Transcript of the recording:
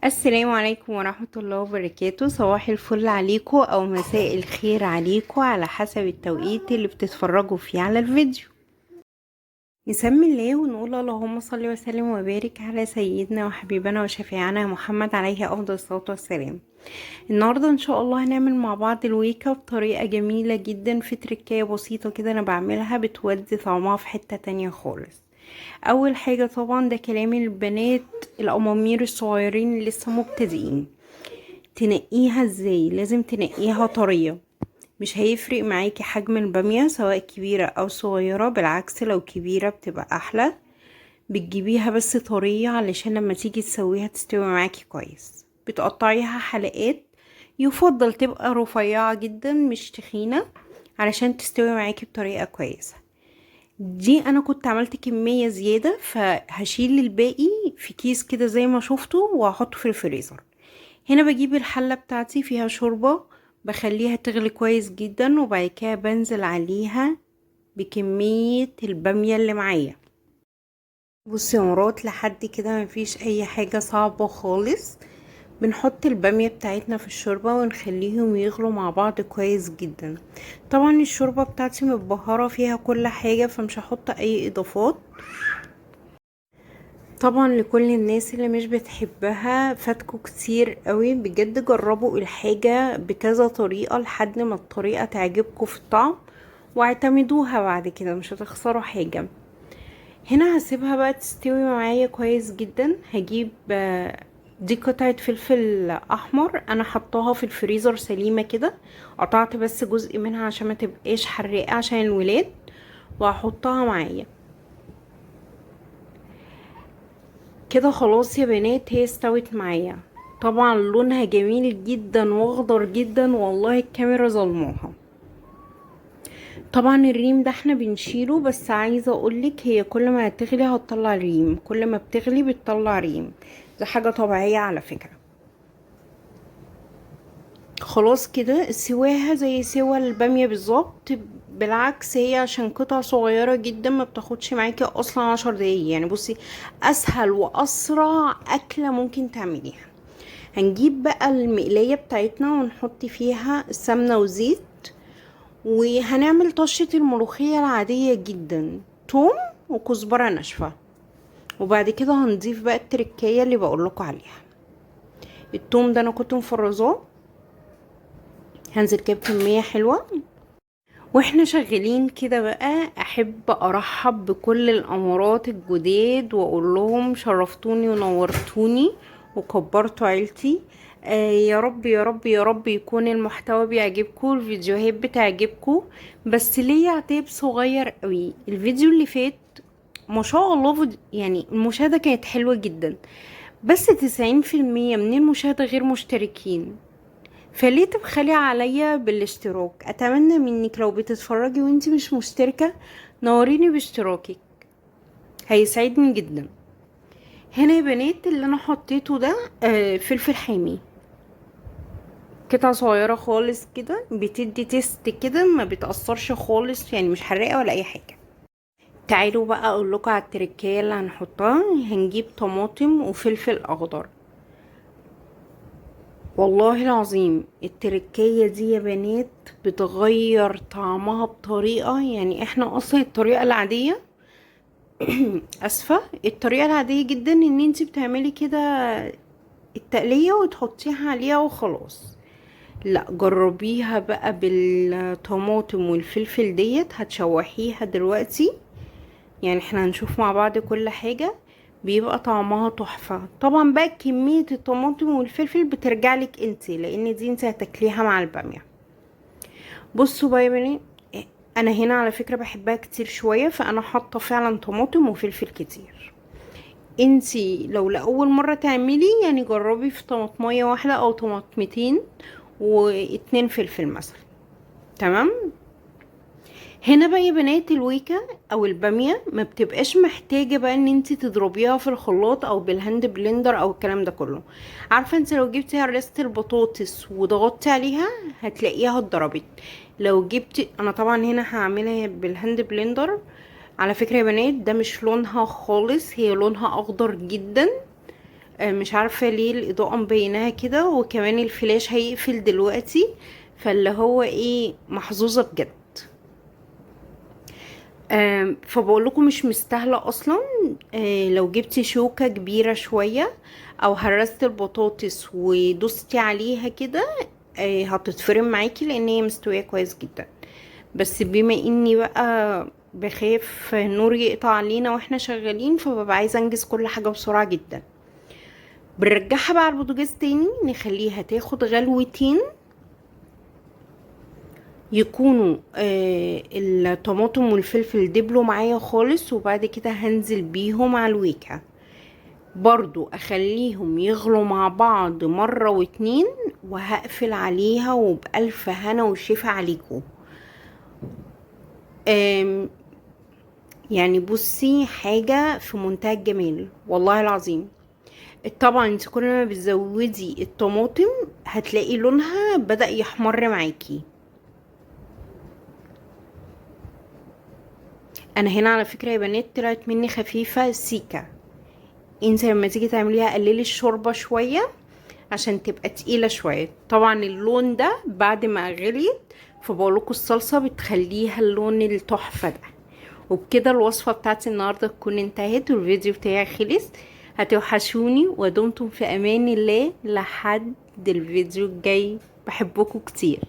السلام عليكم ورحمة الله وبركاته. صباح الفل عليكم أو مساء الخير عليكم على حسب التوقيت اللي بتتفرجوا فيه على الفيديو. نسمي الله ونقول اللهم صل وسلم وبارك على سيدنا وحبيبنا وشفيعنا محمد عليه أفضل الصلاة والسلام. النهاردة إن شاء الله هنعمل مع بعض الويكة بطريقة جميلة جدا، في تركية بسيطة كده أنا بعملها بتودي طعمها في حتة تانية خالص. اول حاجة طبعا ده كلام البنات الامامير الصغيرين اللي لسه مبتدئين. تنقيها ازاي؟ لازم تنقيها طرية. مش هيفرق معاكي حجم البامية سواء كبيرة او صغيرة، بالعكس لو كبيرة بتبقى احلى. بتجيبيها بس طرية علشان لما تيجي تسويها تستوي معاكي كويس. بتقطعيها حلقات، يفضل تبقى رفيعة جدا مش تخينة علشان تستوي معاكي بطريقة كويسة. دي انا كنت عملت كمية زيادة فهشيل الباقي في كيس كده زي ما شفته وهحطه في الفريزر. هنا بجيب الحلة بتاعتي فيها شوربة، بخليها تغلي كويس جدا وبعد كده بنزل عليها بكمية البامية اللي معايا. بصي يا مرات، لحد كده مفيش اي حاجة صعبة خالص. بنحط البامية بتاعتنا في الشوربة ونخليهم يغلوا مع بعض كويس جدا. طبعا الشوربة بتاعتي متبهرة فيها كل حاجة فمش هحط اي اضافات. طبعا لكل الناس اللي مش بتحبها فاتكو كتير قوي، بجد جربوا الحاجة بكذا طريقة لحد ما الطريقة تعجبكم في الطعم واعتمدوها بعد كده، مش هتخسروا حاجة. هنا هسيبها بقى تستوي معايا كويس جدا. هجيب دي قطعة فلفل احمر انا حطاها في الفريزر سليمة كده، قطعت بس جزء منها عشان ما تبقاش حراقة عشان الولاد، وهحطها معايا كده. خلاص يا بنات هي استوت معايا. طبعا لونها جميل جدا واخضر جدا، والله الكاميرا ظلموها. طبعا الريم ده احنا بنشيله، بس عايزة اقولك هي كل ما تغلي هتطلع ريم، كل ما بتغلي بتطلع ريم. دي حاجة طبيعية على فكرة. خلاص كده سواها زي سوا البامية بالظبط. بالعكس هي عشان قطع صغيرة جدا ما بتاخدش معاكي اصلا 10 دقايق. يعني بصي، اسهل واسرع اكلة ممكن تعمليها. هنجيب بقى المقلاية بتاعتنا ونحط فيها السمنة وزيت، وهنعمل طشة الملوخية العادية جدا، توم وكزبرة ناشفة. وبعد كده هنضيف بقى التركية اللي بقولكوا عليها. التوم ده انا كنت مفرزاه، هنزل كده بكمية حلوة. واحنا شغالين كده بقى احب ارحب بكل الامارات الجداد واقول لهم شرفتوني ونورتوني وكبرتوا عيلتي. يا رب يا رب يا رب يكون المحتوى بيعجبكم، الفيديوهات بتعجبكم. بس ليه عتاب صغير قوي، الفيديو اللي فات ما شاء الله يعني المشاهدة كانت حلوة جدا، بس 90% من المشاهدة غير مشتركين. فليه تبخلي عليا بالاشتراك؟ اتمنى منك لو بتتفرجي وانتي مش مشتركة نوريني باشتراكك، هيسعدني جدا. هنا يا بنات اللي انا حطيته ده فلفل حامي، قطعة صغيرة خالص كده، بتدي تيست كده ما بتأثرش خالص، يعني مش حراقة ولا اي حاجة. تعالوا بقى اقول لكم على التركية اللي هنحطها. هنجيب طماطم وفلفل اخضر. والله العظيم التركية دي يا بنات بتغير طعمها بطريقة، يعني احنا اصلا الطريقة العادية اسفة، الطريقة العادية جدا ان انتي بتعملي كده التقلية وتحطيها عليها وخلاص. لا، جربيها بقى بالطماطم والفلفل ديت، هتشوحيها دلوقتي. يعني احنا هنشوف مع بعض كل حاجة، بيبقى طعمها تحفة. طبعا بقى كمية الطماطم والفلفل بترجعلك انتي، لان دي انتي هتاكليها مع البامية. بصوا بقى يا بني، انا هنا على فكرة بحبها كتير شوية، فانا حاطة فعلا طماطم وفلفل كتير. انتي لو لأول مرة تعملي يعني جربي في طماطمية واحدة او طماطمتين واتنين فلفل مثلا. تمام. هنا بقى يا بنات الويكة او البامية ما بتبقاش محتاجة بقى ان انتي تضربيها في الخلاط او بالهاند بلندر او الكلام ده كله. عارفة انت لو جبتي هرسة البطاطس وضغطتي عليها هتلاقيها اتضربت. لو جبتي، انا طبعا هنا هعملها بالهاند بلندر. على فكرة يا بنات ده مش لونها خالص، هي لونها اخضر جدا. مش عارفة ليه الإضاءة مبيناها كده، وكمان الفلاش هيقفل دلوقتي، فاللي هو ايه محظوظة بجد. فبقول لكم مش مستاهلة اصلا. لو جبتي شوكة كبيرة شوية او هرست البطاطس ودوستي عليها كده هتتفرم معاكي، لان هي مستوية كويس جدا. بس بما اني بقى بخاف النور يقطع علينا واحنا شغالين، فببقى عايزة انجز كل حاجة بسرعة جدا. بنرجعها بقى على البوتاجاز تاني، نخليها تاخد غلوتين، يكونوا الطماطم والفلفل دبلوا معايا خالص، وبعد كده هنزل بيهم على الويكة. برضو اخليهم يغلوا مع بعض مرة واتنين، وهقفل عليها وبألف هنا وشفا عليكم. يعني بصي حاجة في منتهى الجمال والله العظيم. طبعا انت كل ما بتزودي الطماطم هتلاقي لونها بدأ يحمر معاكي. انا هنا على فكرة يا بنات طلعت مني خفيفة سيكا. انت لما تيجي تعمليها قللي الشوربة شوية عشان تبقى تقيلة شوية. طبعا اللون ده بعد ما غليت، فبقولكوا الصلصة بتخليها اللون التحفة ده. وبكده الوصفة بتاعتي النهاردة تكون انتهت والفيديو بتاعي خلص. هتوحشوني ودمتم في امان الله لحد الفيديو الجاي. بحبكم كتير.